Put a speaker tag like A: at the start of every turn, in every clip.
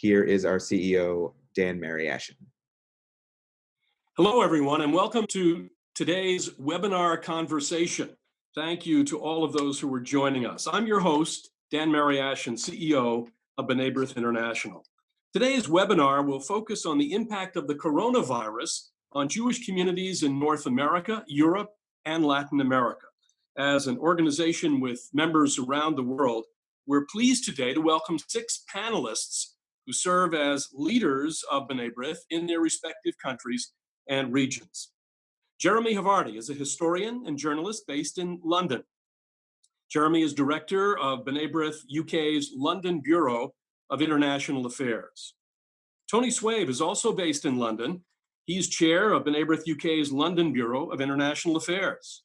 A: here is our CEO, Dan Mariaschin.
B: Hello, everyone, and welcome to today's webinar conversation. Thank you to all of those who are joining us. I'm your host, Dan Mariaschin, CEO of B'nai B'rith International. Today's webinar will focus on the impact of the coronavirus on Jewish communities in North America, Europe, and Latin America. As an organization with members around the world, we're pleased today to welcome 6 panelists who serve as leaders of B'nai B'rith in their respective countries and regions. Jeremy Havarti is a historian and journalist based in London. Jeremy is director of B'nai B'rith UK's London Bureau of International Affairs. Tony Swave is also based in London. He's chair of B'nai B'rith UK's London Bureau of International Affairs.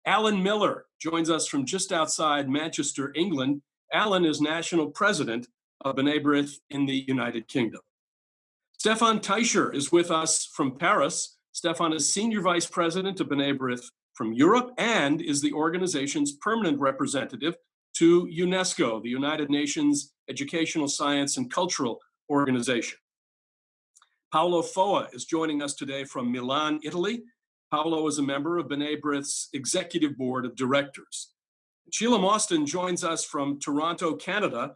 B: Alan Miller joins us from just outside Manchester, England. Alan is national president of B'nai B'rith in the United Kingdom. Stefan Teicher is with us from Paris. Stefan is senior vice president of B'nai B'rith from Europe and is the organization's permanent representative to UNESCO, the United Nations Educational, Science, and Cultural Organization. Paolo Foa is joining us today from Milan, Italy. Paolo is a member of B'nai B'rith's executive board of directors. Sheila Mostyn joins us from Toronto, Canada.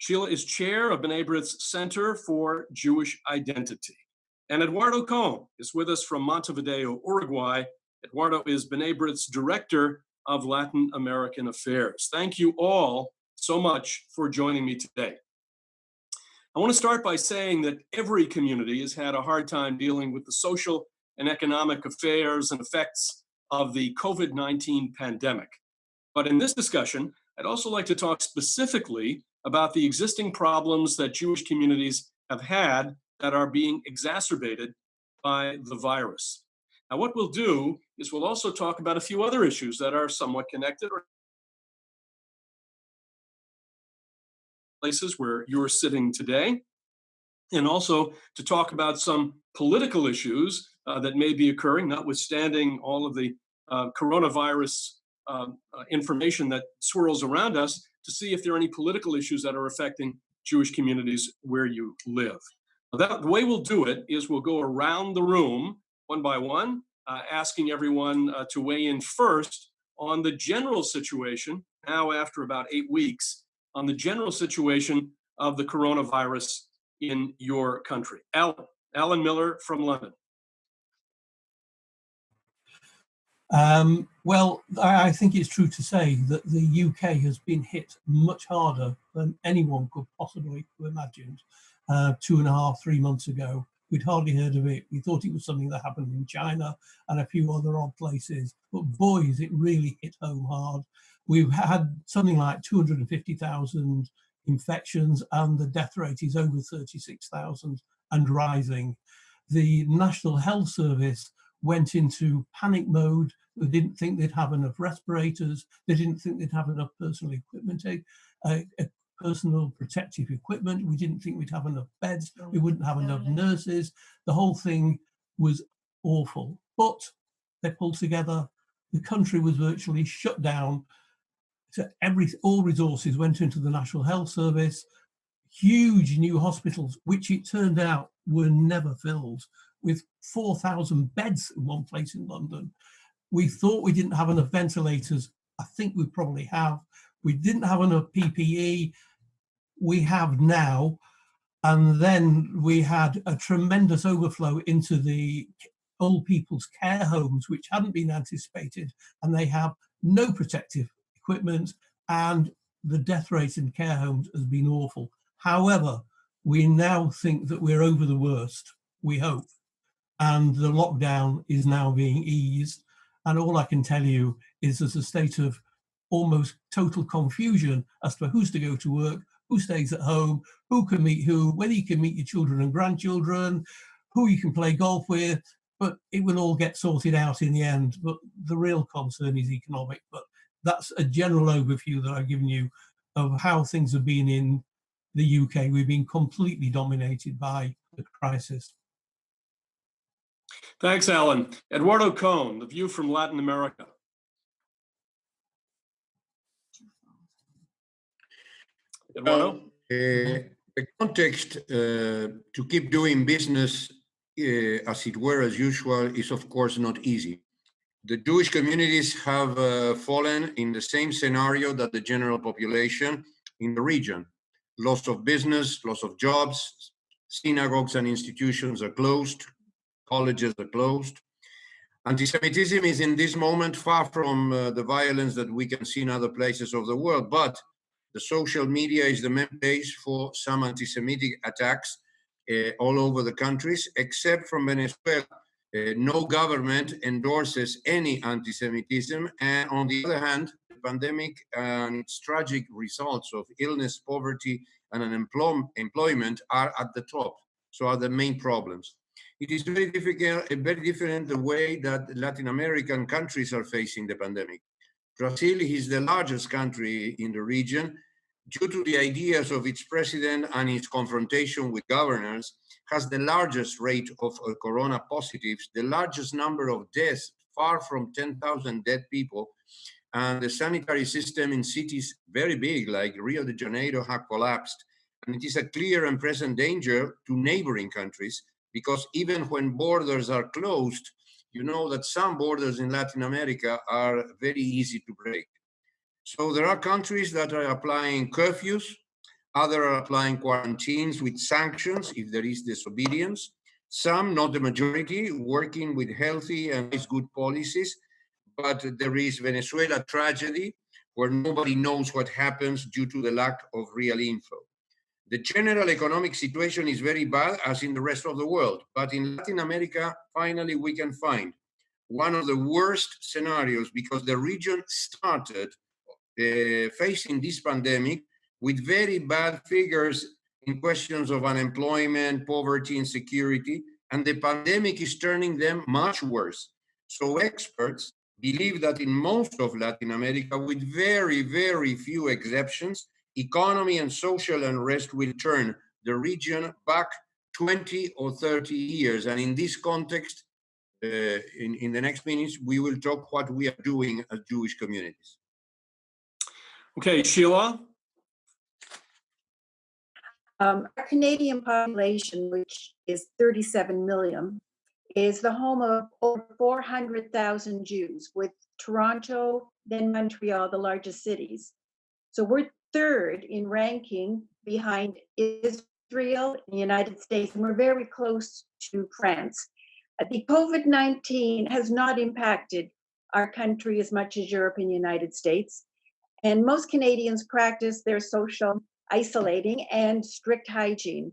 B: Sheila is chair of B'nai B'rith's Center for Jewish Identity. And Eduardo Cohn is with us from Montevideo, Uruguay. Eduardo is B'nai B'rith's Director of Latin American Affairs. Thank you all so much for joining me today. I want to start by saying that every community has had a hard time dealing with the social and economic affairs and effects of the COVID-19 pandemic. But in this discussion, I'd also like to talk specifically about the existing problems that Jewish communities have had that are being exacerbated by the virus. Now, what we'll do is we'll also talk about a few other issues that are somewhat connected or places where you're sitting today, and also to talk about some political issues that may be occurring, notwithstanding all of the coronavirus information that swirls around us, to see if there are any political issues that are affecting Jewish communities where you live. The way we'll do it is we'll go around the room one by one, asking everyone to weigh in first on the general situation, now after about 8 weeks, on the general situation of the coronavirus in your country. Alan Miller from London.
C: Well, I think it's true to say that the UK has been hit much harder than anyone could possibly have imagined. 2.5, 3 months ago, we'd hardly heard of it. We thought it was something that happened in China and a few other odd places, but boys, it really hit home hard. We've had something like 250,000 infections and the death rate is over 36,000 and rising. The National Health Service went into panic mode. They didn't think they'd have enough respirators. They didn't think they'd have enough personal equipment, personal protective equipment. We didn't think we'd have enough beds. We wouldn't have enough nurses. The whole thing was awful. But they pulled together. The country was virtually shut down. So all resources went into the National Health Service. Huge new hospitals, which it turned out were never filled, with 4,000 beds in one place in London. We thought we didn't have enough ventilators. I think we probably have. We didn't have enough PPE. We have now. And then we had a tremendous overflow into the old people's care homes, which hadn't been anticipated. And they have no protective equipment. And the death rate in care homes has been awful. However, we now think that we're over the worst, we hope. And the lockdown is now being eased. And all I can tell you is there's a state of almost total confusion as to who's to go to work, who stays at home, who can meet who, whether you can meet your children and grandchildren, who you can play golf with, but it will all get sorted out in the end. But the real concern is economic. But that's a general overview that I've given you of how things have been in the UK. We've been completely dominated by the crisis.
B: Thanks, Alan. Eduardo Cohn, The View from Latin America.
A: Eduardo?
D: The context to keep doing business as it were as usual is of course not easy. The Jewish communities have fallen in the same scenario that the general population in the region. Loss of business, loss of jobs, synagogues and institutions are closed, colleges are closed. Anti-Semitism is in this moment far from the violence that we can see in other places of the world, but the social media is the main place for some anti-Semitic attacks all over the countries, except from Venezuela. No government endorses any anti-Semitism, and on the other hand, the pandemic and its tragic results of illness, poverty, and unemployment are at the top, so are the main problems. It is very different the way that Latin American countries are facing the pandemic. Brazil is the largest country in the region. Due to the ideas of its president and its confrontation with governors, has the largest rate of corona positives, the largest number of deaths, far from 10,000 dead people, and the sanitary system in cities very big, like Rio de Janeiro, have collapsed. And it is a clear and present danger to neighboring countries, because even when borders are closed, you know that some borders in Latin America are very easy to break. So there are countries that are applying curfews, others are applying quarantines with sanctions if there is disobedience. Some, not the majority, working with healthy and good policies, but there is Venezuela tragedy where nobody knows what happens due to the lack of real info. The general economic situation is very bad, as in the rest of the world, but in Latin America, finally we can find one of the worst scenarios, because the region started facing this pandemic with very bad figures in questions of unemployment, poverty, insecurity, and the pandemic is turning them much worse. So experts believe that in most of Latin America, with very, very few exceptions, economy and social unrest will turn the region back 20 or 30 years. And in this context, in the next minutes, we will talk what we are doing as Jewish communities.
B: Okay, Sheila.
E: Our Canadian population, which is 37 million, is the home of over 400,000 Jews, with Toronto, then Montreal, the largest cities. So we're third in ranking behind Israel and the United States, and we're very close to France. The COVID-19 has not impacted our country as much as Europe and the United States. And most Canadians practice their social isolating and strict hygiene.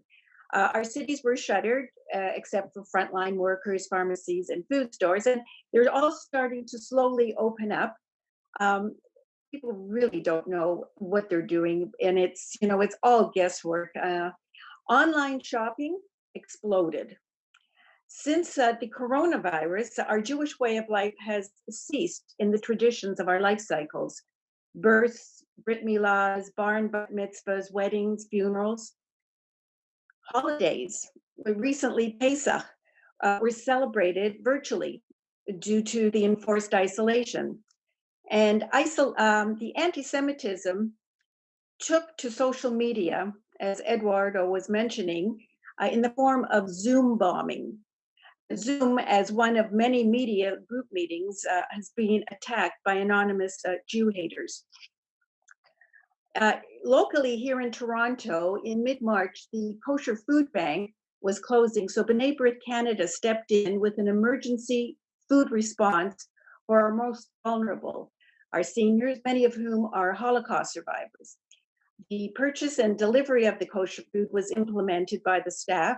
E: Our cities were shuttered, except for frontline workers, pharmacies, and food stores, and they're all starting to slowly open up. People really don't know what they're doing, and it's all guesswork. Online shopping exploded. Since the coronavirus, our Jewish way of life has ceased in the traditions of our life cycles. Births, brit milahs, bar and bat mitzvahs, weddings, funerals, holidays. Recently, Pesach were celebrated virtually due to the enforced isolation. And the anti-Semitism took to social media, as Eduardo was mentioning, in the form of Zoom bombing. Zoom, as one of many media group meetings, has been attacked by anonymous Jew haters. Locally here in Toronto, in mid-March, the kosher food bank was closing, so B'nai B'rith Canada stepped in with an emergency food response for our most vulnerable, our seniors, many of whom are Holocaust survivors. The purchase and delivery of the kosher food was implemented by the staff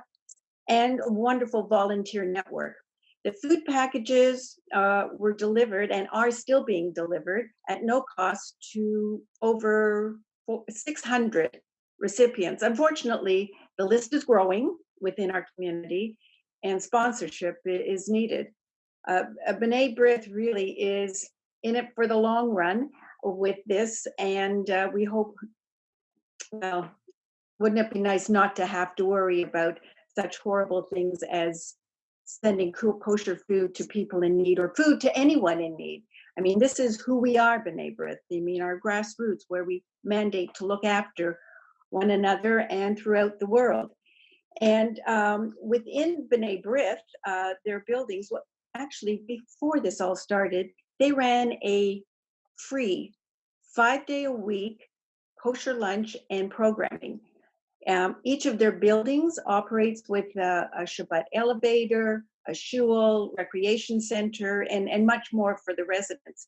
E: and a wonderful volunteer network. The food packages were delivered and are still being delivered at no cost to over 600 recipients. Unfortunately, the list is growing within our community and sponsorship is needed. B'nai B'rith really is in it for the long run with this, and we hope, well, wouldn't it be nice not to have to worry about such horrible things as sending kosher food to people in need, or food to anyone in need. I mean, this is who we are, B'nai B'rith. I mean, our grassroots, where we mandate to look after one another and throughout the world. And within B'nai B'rith, their buildings, well, actually before this all started, they ran a free 5-day-a-week kosher lunch and programming. Each of their buildings operates with a Shabbat elevator, a shul, recreation center, and much more for the residents.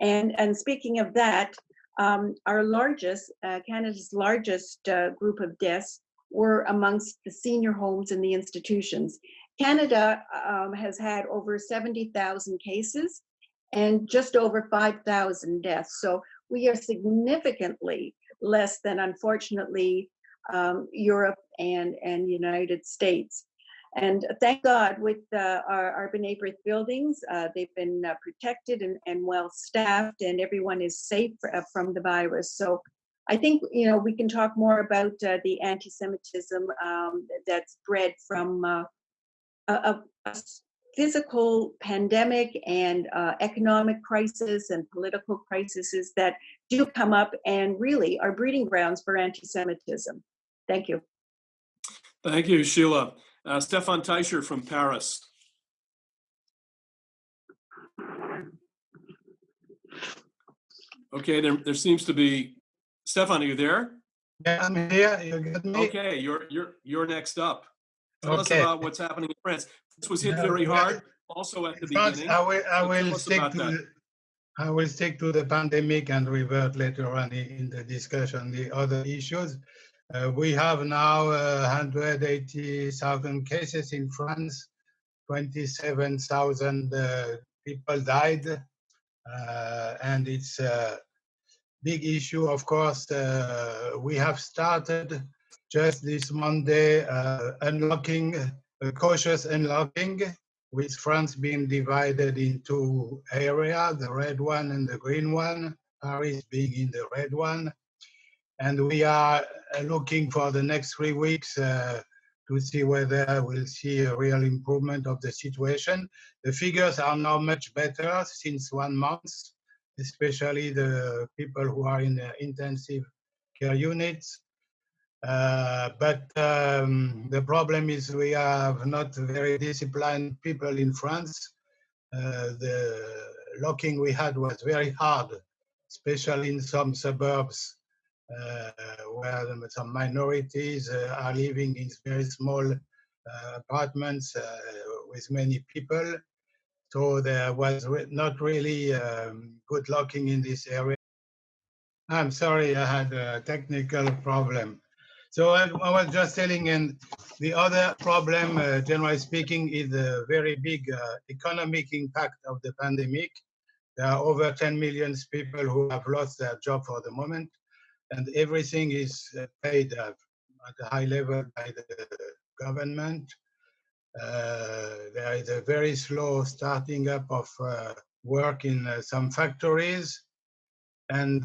E: And speaking of that, our largest, Canada's largest group of deaths were amongst the senior homes and the institutions. Canada has had over 70,000 cases and just over 5,000 deaths. So we are significantly less than, unfortunately, Europe and United States. And thank God with our B'nai B'rith buildings, they've been protected and well staffed, and everyone is safe from the virus. So I think, we can talk more about the anti-Semitism that's bred from a physical pandemic and economic crisis and political crises that do come up and really are breeding grounds for anti-Semitism. Thank you.
B: Thank you, Sheila. Stefan Teicher from Paris. Okay, there seems to be, Stefan, are you there?
F: Yeah, I'm here. You got me?
B: Okay, you're next up. Tell us
F: Okay.
B: about what's happening in France. This was hit very hard, also at the
F: France,
B: beginning.
F: I will
B: tell us
F: stick
B: about
F: to
B: that.
F: I will stick to the pandemic and revert later on in the discussion the other issues. We have now 180,000 cases in France. 27,000 people died, and it's a big issue. Of course, we have started just this Monday unlocking, cautious unlocking, with France being divided into areas, the red one and the green one, Paris being in the red one. And we are looking for the next 3 weeks to see whether we'll see a real improvement of the situation. The figures are now much better since 1 month, especially the people who are in the intensive care units. But the problem is we have not very disciplined people in France. The locking we had was very hard, especially in some suburbs where some minorities are living in very small apartments with many people. So there was not really good locking in this area. I'm sorry, I had a technical problem. So I was just telling, and the other problem, generally speaking, is the very big economic impact of the pandemic. There are over 10 million people who have lost their job for the moment, and everything is paid at a high level by the government. There is a very slow starting up of work in some factories. And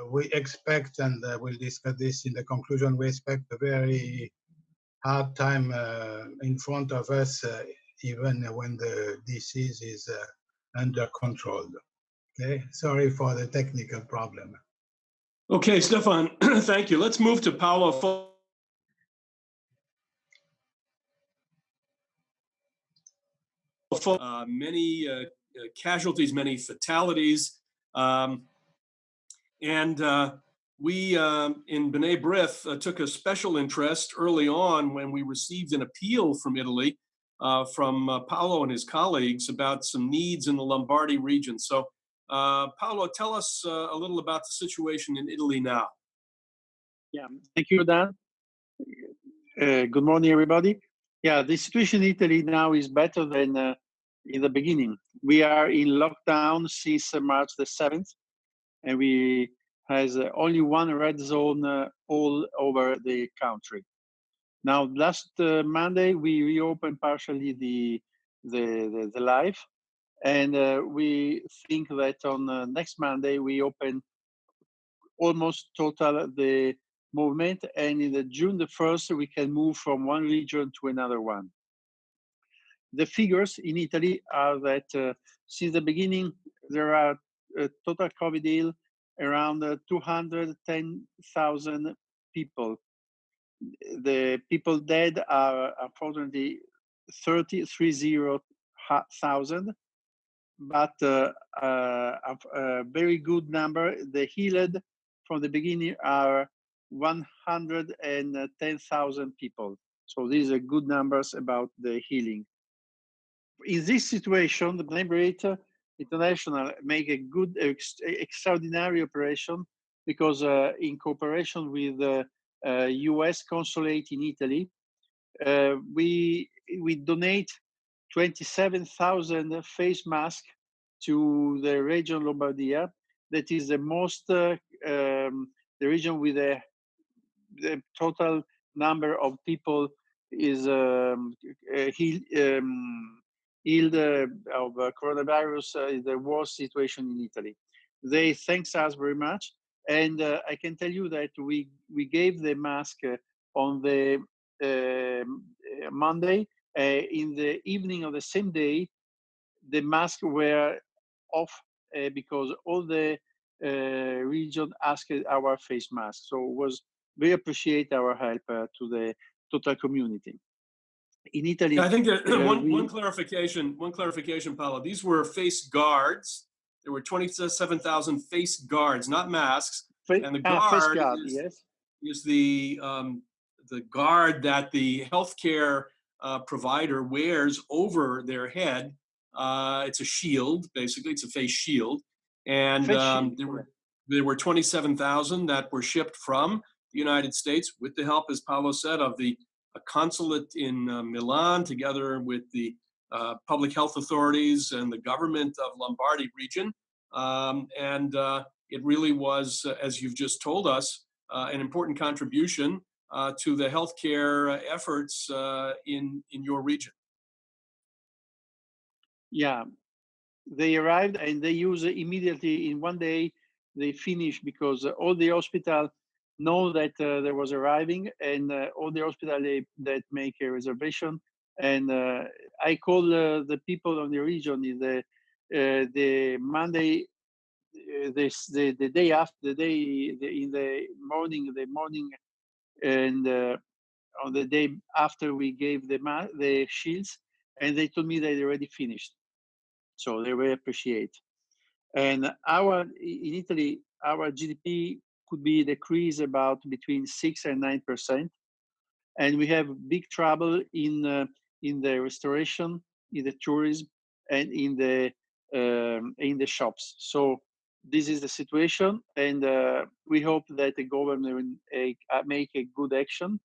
F: we expect, and we'll discuss this in the conclusion, we expect a very hard time in front of us, even when the disease is under control. Okay, sorry for the technical problem.
B: Okay, Stefan, thank you. Let's move to Paolo. Many casualties, many fatalities. And we in B'nai B'rith took a special interest early on when we received an appeal from Italy from Paolo and his colleagues about some needs in the Lombardy region. So Paolo, tell us a little about the situation in Italy now.
G: Yeah, thank you, Dan. Good morning, everybody. Yeah, the situation in Italy now is better than in the beginning. We are in lockdown since March the 7th, and we has only one red zone all over the country. Now, last Monday, we reopened partially the life, and we think that on next Monday, we open almost total the movement, and in the June the 1st, we can move from one region to another one. The figures in Italy are that since the beginning, there are a total COVID ill around 210,000 people. The people dead are unfortunately 30,000, but a very good number. The healed from the beginning are 110,000 people. So these are good numbers about the healing. In this situation, the Collaborator International make a good, extraordinary operation because in cooperation with the US consulate in Italy, we donate 27,000 face masks to the region Lombardia. That is the most, the region with the total number of people is healed of coronavirus, the worst situation in Italy. They thanks us very much. And I can tell you that we gave the mask on the Monday. In the evening of the same day, the masks were off because all the region asked our face mask. So it was very appreciate our help to the total community. In Italy,
B: yeah, I think that one clarification, Paolo. These were face guards. There were 27,000 face guards, not masks. And the guard, is the guard that the healthcare provider wears over their head. It's a shield, basically. It's a face shield. And there were 27,000 that were shipped from the United States with the help, as Paolo said, of the consulate in Milan, together with the public health authorities and the government of Lombardy region. It really was, as you've just told us, an important contribution to the healthcare efforts in your region.
G: Yeah, they arrived and they use it immediately in one day. They finished because all the hospital know that there was arriving, and all the hospital that make a reservation. And I call the people on the region the Monday, the day after, in the morning, and on the day after we gave the shields, and they told me they already finished. So they very appreciate. And in Italy, our GDP could be decreased about between 6 and 9%. And we have big trouble in the restoration, in the tourism, and in the shops. So this is the situation, and we hope that the government make a good action.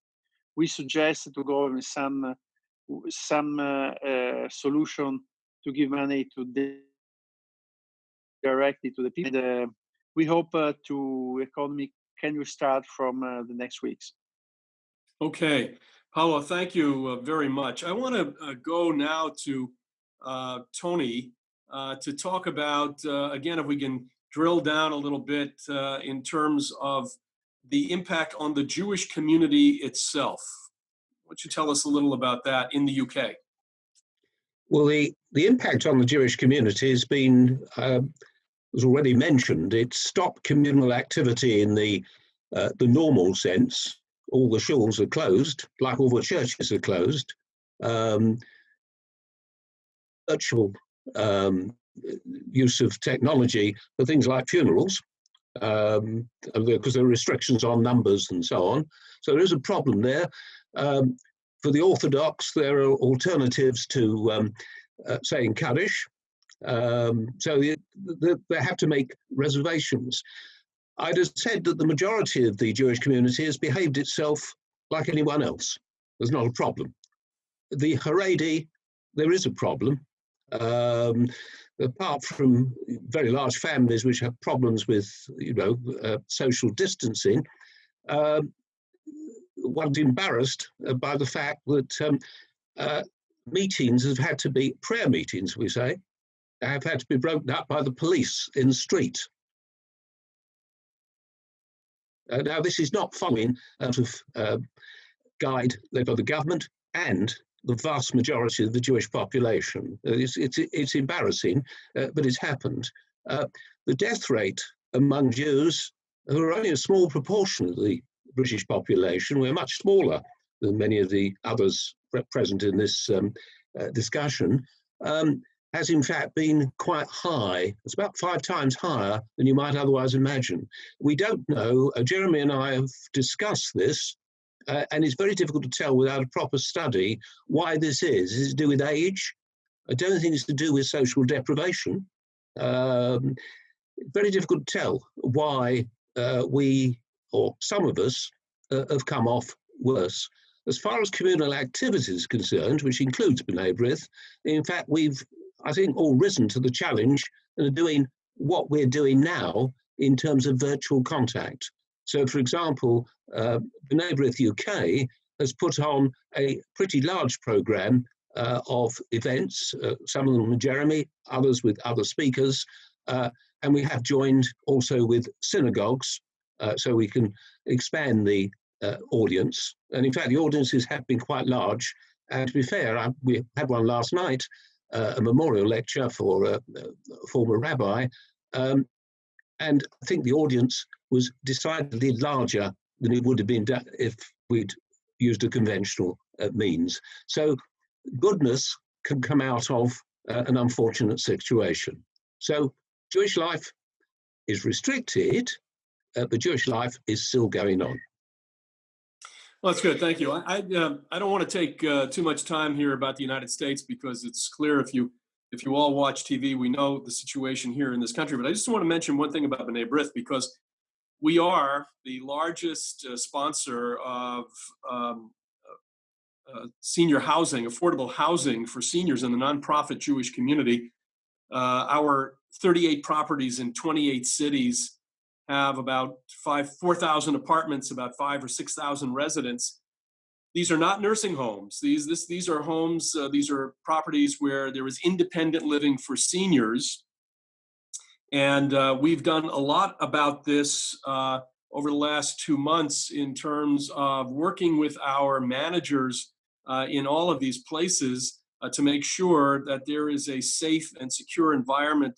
G: We suggest to government some solution to give money directly to the people. And we hope to economy can restart from the next weeks.
B: Okay, Paolo, thank you very much. I want to go now to Tony to talk about, again, if we can drill down a little bit in terms of the impact on the Jewish community itself. Why don't you tell us a little about that in the UK?
H: Well, the impact on the Jewish community has been, was already mentioned. It stopped communal activity in the normal sense. All the shuls are closed, like all the churches are closed. Virtual use of technology for things like funerals, because there are restrictions on numbers and so on. So there is a problem there. For the Orthodox, there are alternatives to saying Kaddish. So they have to make reservations. I'd have said that the majority of the Jewish community has behaved itself like anyone else. There's not a problem. The Haredi, there is a problem. Apart from very large families which have problems with, social distancing, one's embarrassed by the fact that meetings have had to be, prayer meetings, we say, have had to be broken up by the police in the street. Now, this is not following out of guide led by the government and the vast majority of the Jewish population. It's embarrassing, but it's happened. The death rate among Jews, who are only a small proportion of the British population. We're much smaller than many of the others present in this discussion, has in fact been quite high. It's about 5 times higher than you might otherwise imagine. We don't know, Jeremy and I have discussed this, and it's very difficult to tell without a proper study why this is. Is it to do with age? I don't think it's to do with social deprivation. Very difficult to tell why we, or some of us, have come off worse. As far as communal activity is concerned, which includes B'nai B'rith, in fact, we've, I think, all risen to the challenge and are doing what we're doing now in terms of virtual contact. So, for example, B'nai B'rith UK has put on a pretty large programme of events, some of them with Jeremy, others with other speakers, and we have joined also with synagogues, so we can expand the audience. And in fact, the audiences have been quite large. And to be fair, we had one last night, a memorial lecture for a former rabbi, and I think the audience was decidedly larger than it would have been if we'd used a conventional means. So goodness can come out of an unfortunate situation. So Jewish life is restricted, but Jewish life is still going on.
B: Well, that's good. Thank you. I don't want to take too much time here about the United States, because it's clear if you all watch TV, we know the situation here in this country. But I just want to mention one thing about B'nai B'rith, because we are the largest sponsor of senior housing, affordable housing for seniors in the nonprofit Jewish community. Our 38 properties in 28 cities have about 4,000 apartments, about 5,000 or 6,000 residents. These are not nursing homes. These are homes, these are properties where there is independent living for seniors. And we've done a lot about this over the last 2 months in terms of working with our managers in all of these places to make sure that there is a safe and secure environment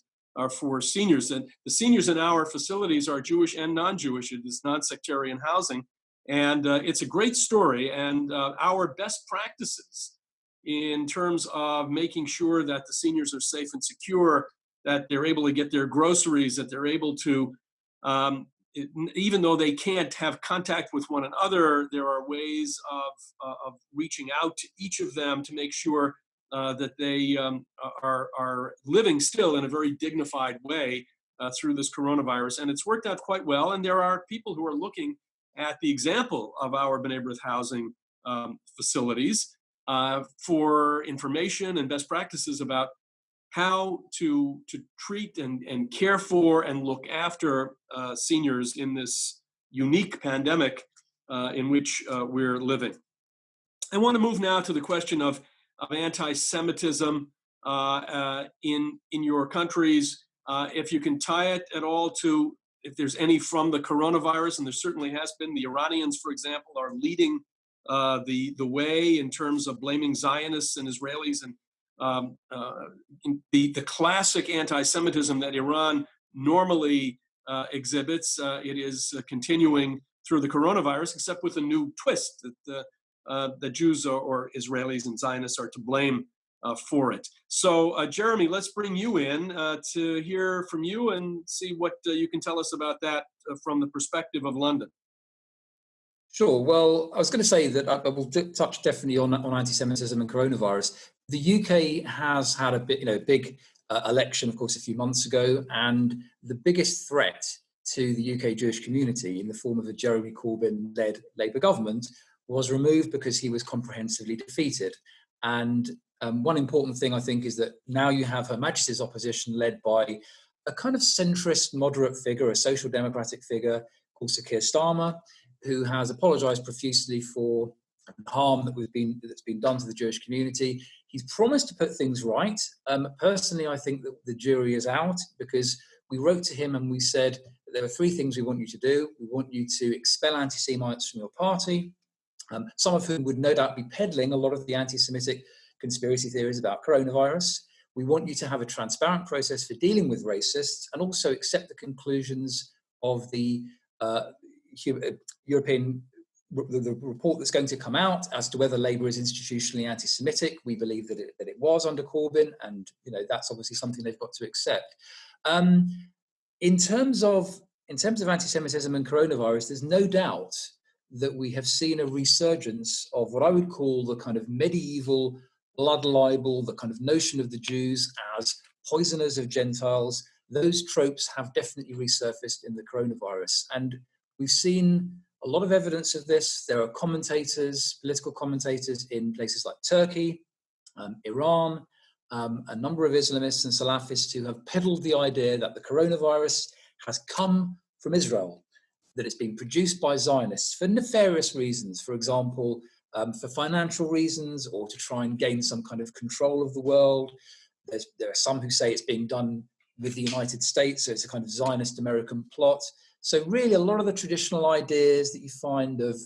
B: for seniors. And the seniors in our facilities are Jewish and non-Jewish. It is non-sectarian housing. And it's a great story. And our best practices in terms of making sure that the seniors are safe and secure, that they're able to get their groceries, that they're able to, even though they can't have contact with one another, there are ways of reaching out to each of them to make sure that they are living still in a very dignified way through this coronavirus. And it's worked out quite well. And there are people who are looking at the example of our B'nai B'rith housing facilities for information and best practices about how to treat and care for and look after seniors in this unique pandemic in which we're living. I want to move now to the question of anti-Semitism in your countries. If you can tie it at all to, if there's any from the coronavirus, and there certainly has been. The Iranians, for example, are leading the way in terms of blaming Zionists and Israelis, and the classic anti-Semitism that Iran normally exhibits. It is continuing through the coronavirus, except with a new twist that Jews or Israelis and Zionists are to blame for it. So, Jeremy, let's bring you in to hear from you and see what you can tell us about that from the perspective of London.
I: Sure. Well, I was going to say that I will touch definitely on anti-Semitism and coronavirus. The UK has had a big election, of course, a few months ago, and the biggest threat to the UK Jewish community in the form of a Jeremy Corbyn-led Labour government was removed because he was comprehensively defeated. And one important thing, I think, is that now you have Her Majesty's opposition led by a kind of centrist, moderate figure, a social democratic figure called Sir Keir Starmer, who has apologised profusely for harm that's been done to the Jewish community. He's promised to put things right. Personally, I think that the jury is out, because we wrote to him and we said that there are 3 things we want you to do. We want you to expel anti-Semites from your party, some of whom would no doubt be peddling a lot of the anti-Semitic conspiracy theories about coronavirus. We want you to have a transparent process for dealing with racists, and also accept the conclusions of the European, the report that's going to come out as to whether Labour is institutionally anti-Semitic. We believe that it was under Corbyn, and that's obviously something they've got to accept. In terms of anti-Semitism and coronavirus, there's no doubt that we have seen a resurgence of what I would call the kind of medieval blood libel, the kind of notion of the Jews as poisoners of Gentiles. Those tropes have definitely resurfaced in the coronavirus. And we've seen a lot of evidence of this. There are commentators, political commentators in places like Turkey, Iran, a number of Islamists and Salafists who have peddled the idea that the coronavirus has come from Israel, that it's been produced by Zionists for nefarious reasons, for example, for financial reasons or to try and gain some kind of control of the world. There are some who say it's being done with the United States, so it's a kind of Zionist American plot. So really a lot of the traditional ideas that you find of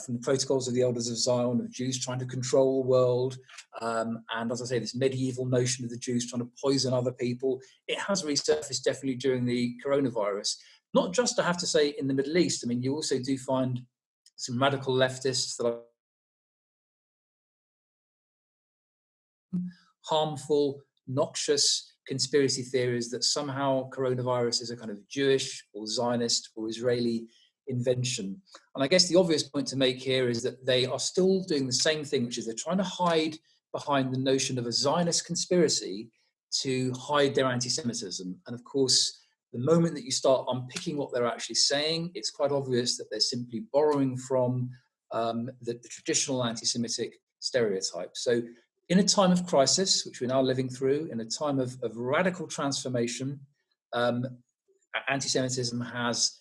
I: from the Protocols of the Elders of Zion, of Jews trying to control the world, and as I say, this medieval notion of the Jews trying to poison other people, it has resurfaced definitely during the coronavirus. Not just, I have to say, in the Middle East. I mean, you also do find some radical leftists that are harmful, noxious conspiracy theories that somehow coronavirus is a kind of Jewish or Zionist or Israeli invention. And I guess the obvious point to make here is that they are still doing the same thing, which is they're trying to hide behind the notion of a Zionist conspiracy to hide their anti-Semitism. And of course, the moment that you start unpicking what they're actually saying, it's quite obvious that they're simply borrowing from the traditional anti-Semitic stereotype. So in a time of crisis, which we're now living through, in a time of radical transformation, anti-Semitism has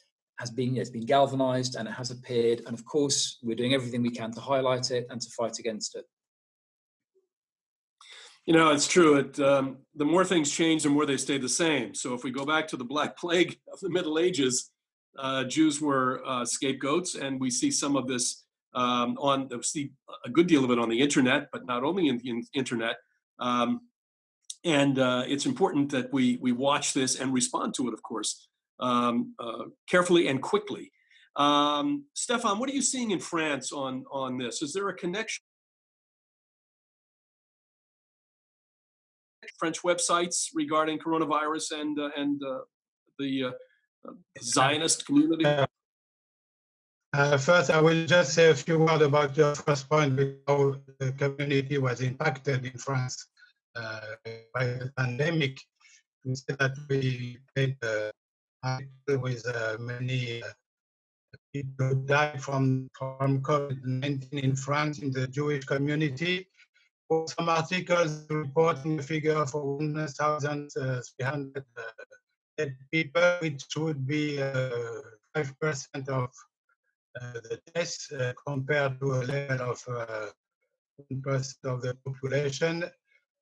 I: been, it's been galvanized and it has appeared. And of course, we're doing everything we can to highlight it and to fight against it.
B: It's true. The more things change, the more they stay the same. So if we go back to the Black Plague of the Middle Ages, Jews were scapegoats, and we see some of this we see a good deal of it on the internet, but not only in the internet. It's important that we watch this and respond to it, of course, carefully and quickly. Stefan, what are you seeing in France on this? Is there a connection? French websites regarding coronavirus and the Zionist community?
F: First, I will just say a few words about your first point, how the community was impacted in France by the pandemic. We say that we paid with many people who died from COVID-19 in France in the Jewish community. Some articles reporting a figure for 1,300 dead people, which would be 5% of the deaths compared to a level of 1% of the population.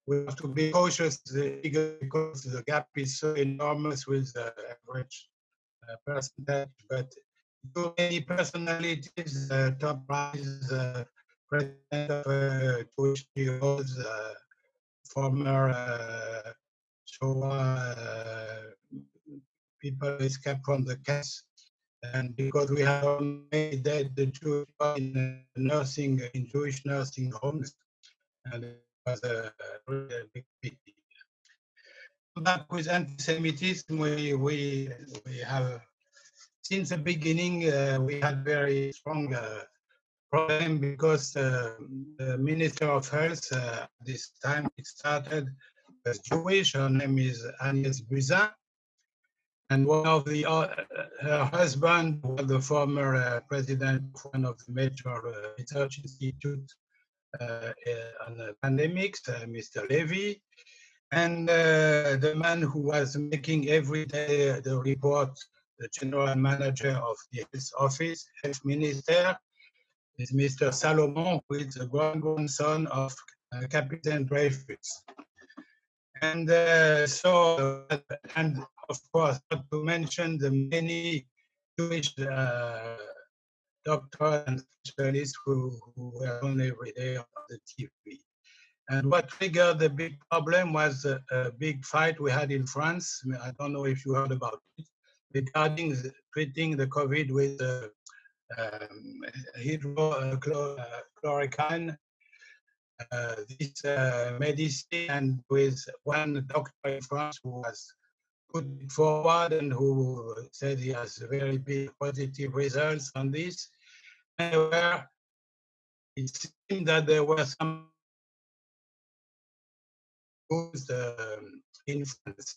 F: We have to be cautious because the gap is so enormous with the average percentage. But too many personalities, top rise, president of Jewish News, former Shoah people escaped from the camps. And because we have made the Jews in nursing, in Jewish nursing homes, and it was a really big pity. Back with anti-Semitism, we have, since the beginning, we had very strong problem because the Minister of Health, this time it started, was Jewish. Her name is Agnès Buzyn. And one of the, her husband was the former president of one of the major research institutes on pandemics, Mr. Levy. And the man who was making every day the report, the general manager of the health office, health minister, is Mr. Salomon, who is the grandson of Captain Dreyfus. And and of course, not to mention the many Jewish doctors and specialists who were on every day on the TV. And what triggered the big problem was a big fight we had in France. I don't know if you heard about it. regarding treating the COVID with hydrochloroquine, this medicine, and with one doctor in France who has put it forward and who said he has very big positive results on this. And where it seemed that there were some used in France.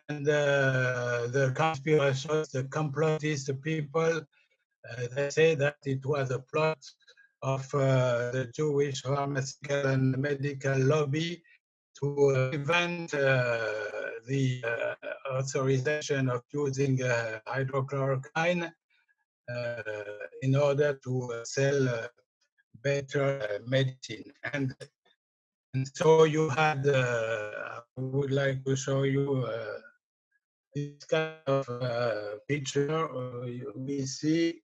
F: And the conspirators, the complotist people, they say that it was a plot of the Jewish pharmaceutical and medical lobby to prevent the authorization of using hydrochloroquine in order to sell better medicine. And so you had, I would like to show you this kind of picture. We see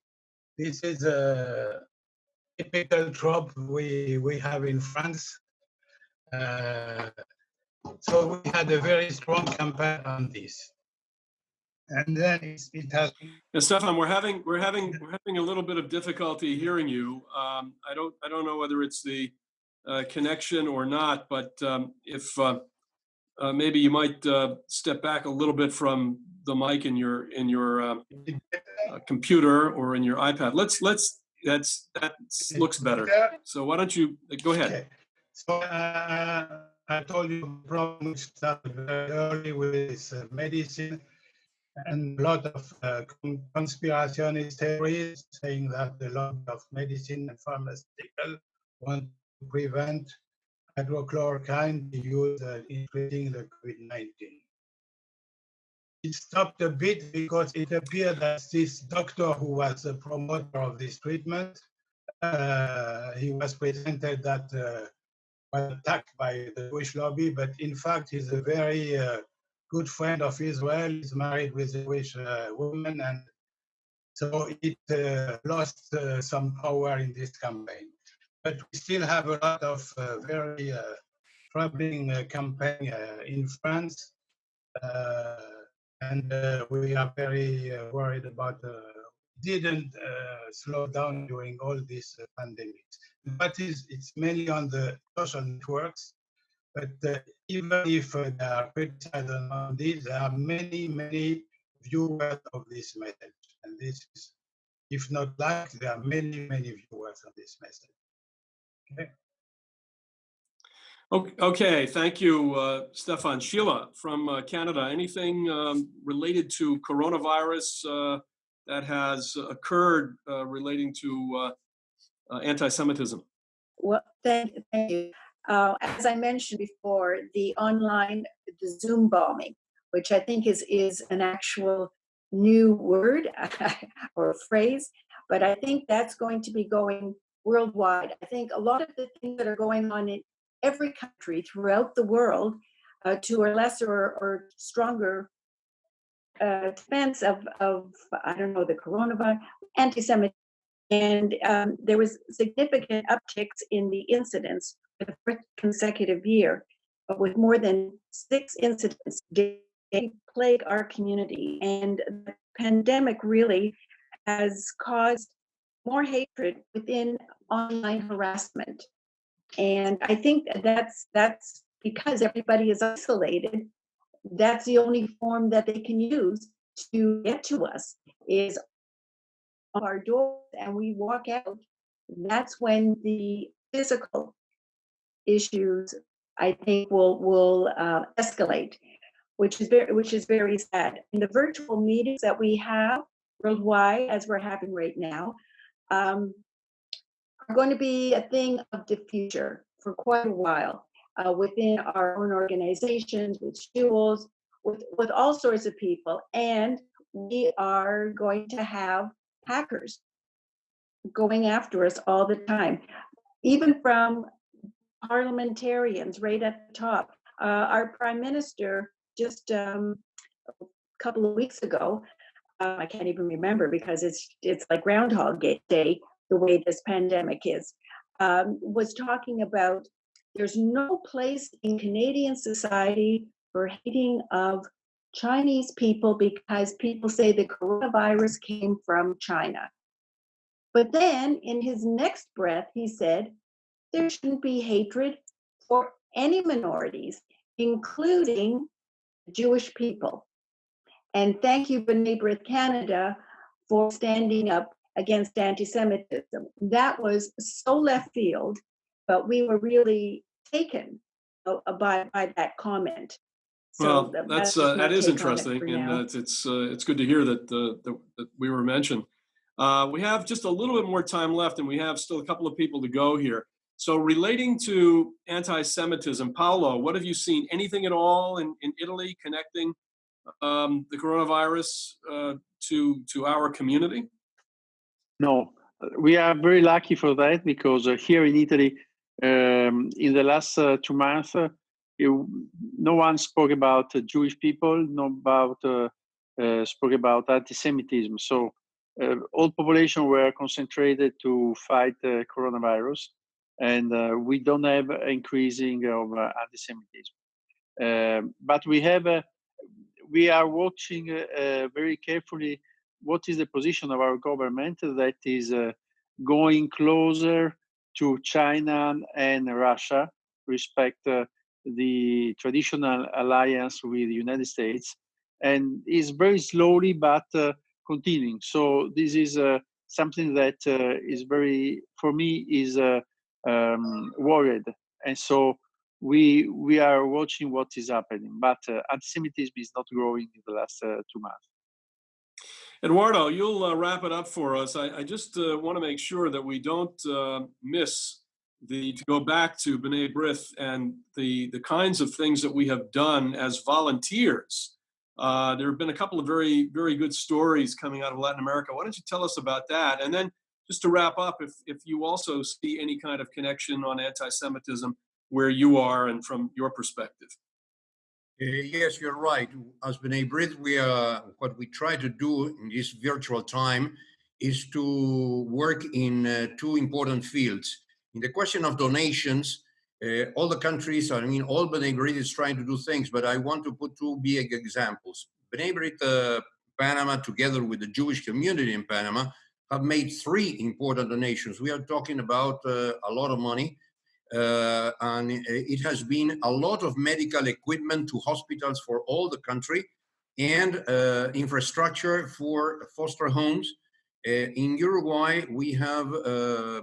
F: this is a typical trope we have in France. So we had a very strong campaign on this, and then it has.
B: Yeah, Stefan, we're having a little bit of difficulty hearing you. I don't know whether it's the connection or not, but if maybe you might step back a little bit from the mic in your computer or in your iPad. That looks better. So why don't you go ahead?
F: Okay. So I told you the problem started very early with this medicine, and a lot of conspirationist theories saying that a lot of medicine and pharmaceutical want to prevent hydrochloroquine to use in treating the COVID-19. It stopped a bit because it appeared that this doctor who was a promoter of this treatment, he was presented that was attacked by the Jewish lobby, but in fact he's a very good friend of Israel. He's married with a Jewish woman, and so it lost some power in this campaign. But we still have a lot of very troubling campaign in France, and we are very worried about didn't slow down during all these pandemics. But it's mainly on the social networks. But even if they are criticized on this, there are many, many viewers of this message. And this is, if not like, there are many, many viewers of this message. Okay.
B: Okay, thank you, Stefan. Sheila from Canada, anything related to coronavirus that has occurred relating to anti-Semitism?
E: Well, thank you. As I mentioned before, the Zoom bombing, which I think is an actual new word or phrase, but I think that's going to be going worldwide. I think a lot of the things that are going on in every country throughout the world, to a lesser or stronger defense of I don't know, the coronavirus, anti-Semitism. And there was significant upticks in the incidents for the first consecutive year, with more than 6 incidents daily plague our community. And the pandemic really has caused more hatred within online harassment. And I think that's because everybody is isolated. That's the only form that they can use to get to us is our doors, and we walk out. That's when the physical issues, I think, will escalate, which is very sad. And the virtual meetings that we have worldwide, as we're having right now, are going to be a thing of the future for quite a while, within our own organizations, with schools, with all sorts of people. And we are going to have hackers going after us all the time, even from parliamentarians right at the top. Our prime minister just a couple of weeks ago, I can't even remember because it's like Groundhog Day, the way this pandemic is, was talking about there's no place in Canadian society for hating of Chinese people because people say the coronavirus came from China. But then in his next breath, he said, there shouldn't be hatred for any minorities, including Jewish people. And thank you, B'nai B'rith Canada, for standing up against anti-Semitism. That was so left field, but we were really taken by that comment.
B: Well,
E: So
B: that's
E: my
B: that is
E: take on it
B: interesting,
E: for
B: and
E: now.
B: it's good to hear that that we were mentioned. We have just a little bit more time left, and we have still a couple of people to go here. So, relating to anti-Semitism, Paolo, what have you seen? Anything at all in Italy connecting the coronavirus to our community?
G: No, we are very lucky for that because here in Italy, in the last 2 months, no one spoke about Jewish people, spoke about anti-Semitism. So all population were concentrated to fight coronavirus, and we don't have increasing of anti-Semitism. But we are watching very carefully what is the position of our government that is going closer to China and Russia, respect the traditional alliance with the United States, and is very slowly but continuing. So this is something that is very, for me, is worried. And so we are watching what is happening, but anti-Semitism is not growing in the last 2 months.
B: Eduardo, you'll wrap it up for us. I just want to make sure that we don't miss to go back to B'nai B'rith and the kinds of things that we have done as volunteers. There have been a couple of very, very good stories coming out of Latin America. Why don't you tell us about that? And then just to wrap up, if you also see any kind of connection on anti-Semitism where you are and from your perspective.
D: Yes, you're right. As B'nai B'rith, what we try to do in this virtual time is to work in 2 important fields. In the question of donations, all the countries, all B'nai B'rith is trying to do things, but I want to put 2 big examples. B'nai B'rith Panama, together with the Jewish community in Panama, have made 3 important donations. We are talking about a lot of money. And it has been a lot of medical equipment to hospitals for all the country and infrastructure for foster homes. In Uruguay, we have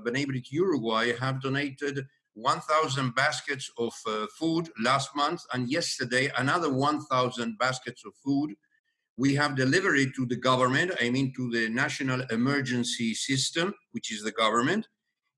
D: B'nai B'rith Uruguay have donated 1,000 baskets of food last month, and yesterday another 1,000 baskets of food. We have delivered it to the government, to the National Emergency System, which is the government.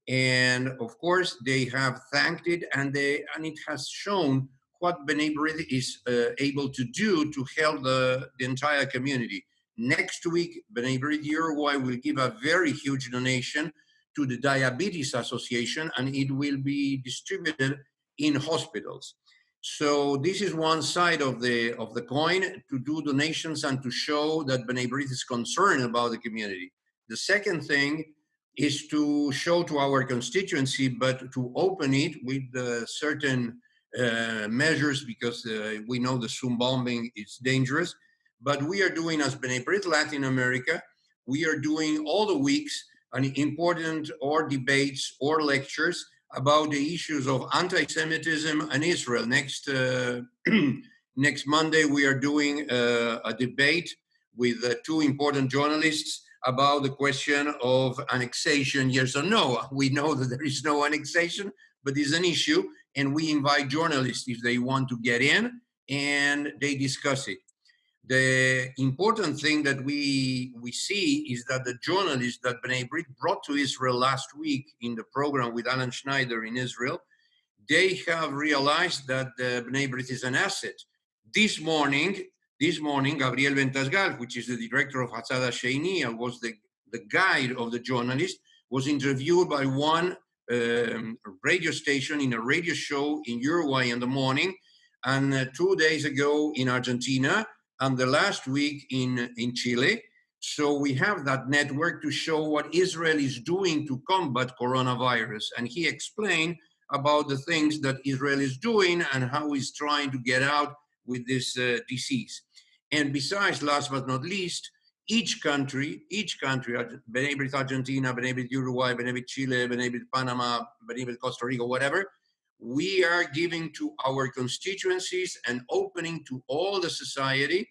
D: And of course, they have thanked it, and it has shown what B'nai B'rith is able to do to help the entire community. Next week, B'nai B'rith Uruguay will give a very huge donation to the Diabetes Association, and it will be distributed in hospitals. So this is one side of the coin, to do donations and to show that B'nai B'rith is concerned about the community. The second thing is to show to our constituency, but to open it with certain measures, because we know the Zoom bombing is dangerous. But we are doing, as B'nai B'rith Latin America, we are doing all the weeks an important or debates or lectures about the issues of anti-Semitism and Israel. Next Monday, we are doing a debate with 2 important journalists about the question of annexation, yes or no. We know that there is no annexation, but it's an issue, and we invite journalists if they want to get in, and they discuss it. The important thing that we see is that the journalists that B'nai B'rith brought to Israel last week in the program with Alan Schneider in Israel, they have realized that B'nai B'rith is an asset. This morning, Gabriel Ventasgal, which is the director of Hatzad Sheini and was the guide of the journalist, was interviewed by one radio station in a radio show in Uruguay in the morning, and 2 days ago in Argentina, and the last week in Chile. So we have that network to show what Israel is doing to combat coronavirus. And he explained about the things that Israel is doing and how he's trying to get out with this disease. And besides, last but not least, each country, B'nai B'rith Argentina, B'nai B'rith Uruguay, B'nai B'rith Chile, B'nai B'rith Panama, B'nai B'rith Costa Rica, whatever, we are giving to our constituencies and opening to all the society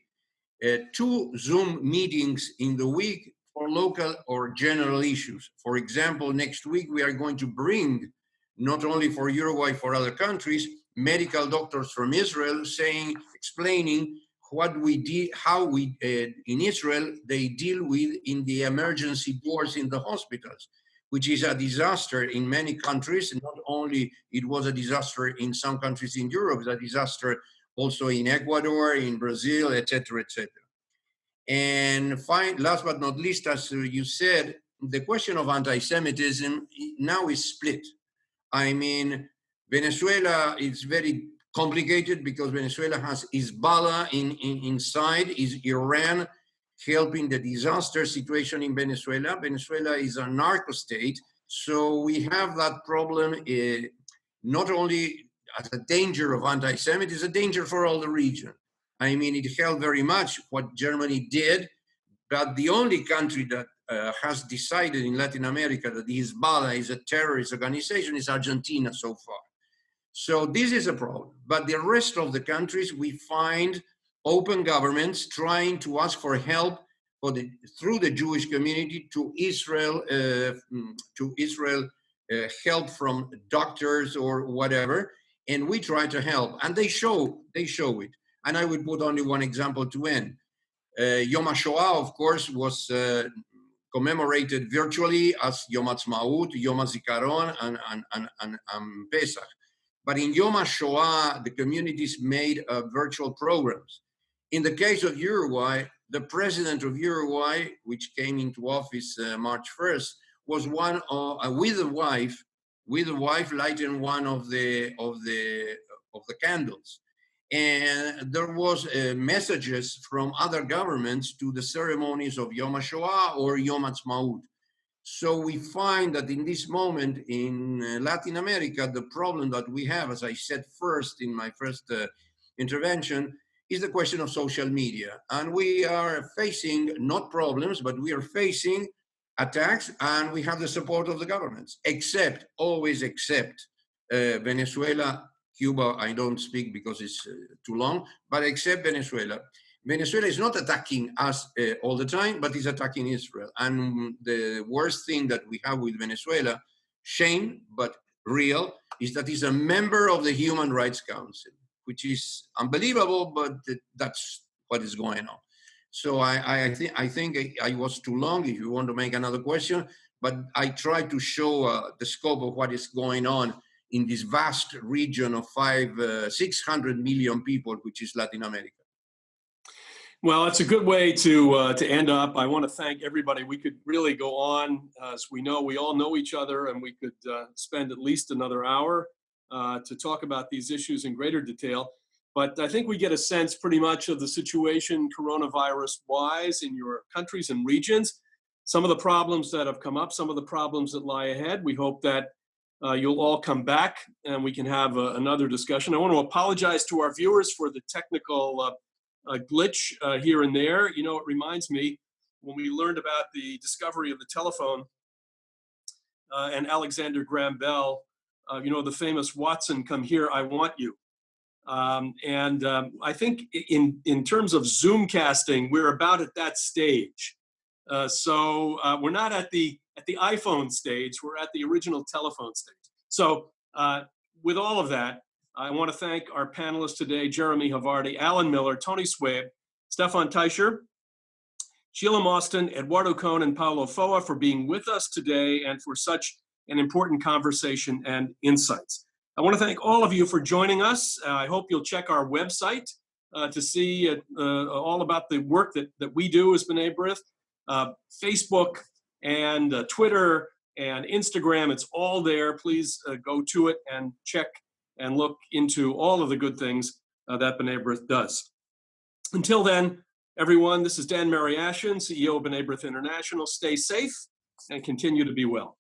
D: 2 Zoom meetings in the week for local or general issues. For example, next week we are going to bring, not only for Uruguay, for other countries, medical doctors from Israel explaining what we did, how we, in Israel, they deal with in the emergency doors in the hospitals, which is a disaster in many countries. Not only it was a disaster in some countries in Europe, it's a disaster also in Ecuador, in Brazil, etc., etc. And last but not least, as you said, the question of anti-Semitism now is split. I mean, Venezuela is very complicated because Venezuela has Hezbollah inside, is Iran helping the disaster situation in Venezuela. Venezuela is a narco state, so we have that problem not only as a danger of anti-Semitism, it's a danger for all the region. I mean, it helped very much what Germany did, but the only country that has decided in Latin America that Hezbollah is a terrorist organization is Argentina so far. So this is a problem. But the rest of the countries, we find open governments trying to ask for help through the Jewish community to Israel, help from doctors or whatever, and we try to help, and they show it. And I would put only one example to end. Yom HaShoah, of course, was commemorated virtually as Yom Ha'atzmaut, Yom HaZikaron, and Pesach. But in Yom HaShoah, the communities made virtual programs. In the case of Uruguay, the president of Uruguay, which came into office March 1st, was one with a wife lighting one of the candles. And there was messages from other governments to the ceremonies of Yom HaShoah or Yom Ha'atzmaut. So we find that in this moment in Latin America, the problem that we have, as I said first in my first intervention, is the question of social media. And we are facing not problems, but we are facing attacks, and we have the support of the governments, always except Venezuela, Cuba, I don't speak because it's too long, but except Venezuela. Venezuela is not attacking us all the time, but is attacking Israel. And the worst thing that we have with Venezuela, shame, but real, is that it's a member of the Human Rights Council, which is unbelievable, but that's what is going on. So I think I was too long if you want to make another question, but I tried to show the scope of what is going on in this vast region of 600 million people, which is Latin America.
B: Well, it's a good way to end up. I want to thank everybody. We could really go on. As we all know each other, and we could spend at least another hour to talk about these issues in greater detail. But I think we get a sense pretty much of the situation coronavirus-wise in your countries and regions, some of the problems that have come up, some of the problems that lie ahead. We hope that you'll all come back and we can have another discussion. I want to apologize to our viewers for the technical glitch here and there. You know, it reminds me when we learned about the discovery of the telephone and Alexander Graham Bell, the famous Watson, come here, I want you. I think in terms of Zoom casting, we're about at that stage. So we're not at the iPhone stage, we're at the original telephone stage. So with all of that, I want to thank our panelists today, Jeremy Havardi, Alan Miller, Tony Swaib, Stefan Teicher, Sheila Mostyn, Eduardo Cohn, and Paulo Foa for being with us today and for such an important conversation and insights. I want to thank all of you for joining us. I hope you'll check our website to see all about the work that we do as B'nai B'rith. Facebook and Twitter and Instagram, it's all there. Please go to it and check and look into all of the good things that B'nai B'rith does. Until then, everyone, this is Dan Mariashin, CEO of B'nai B'rith International. Stay safe and continue to be well.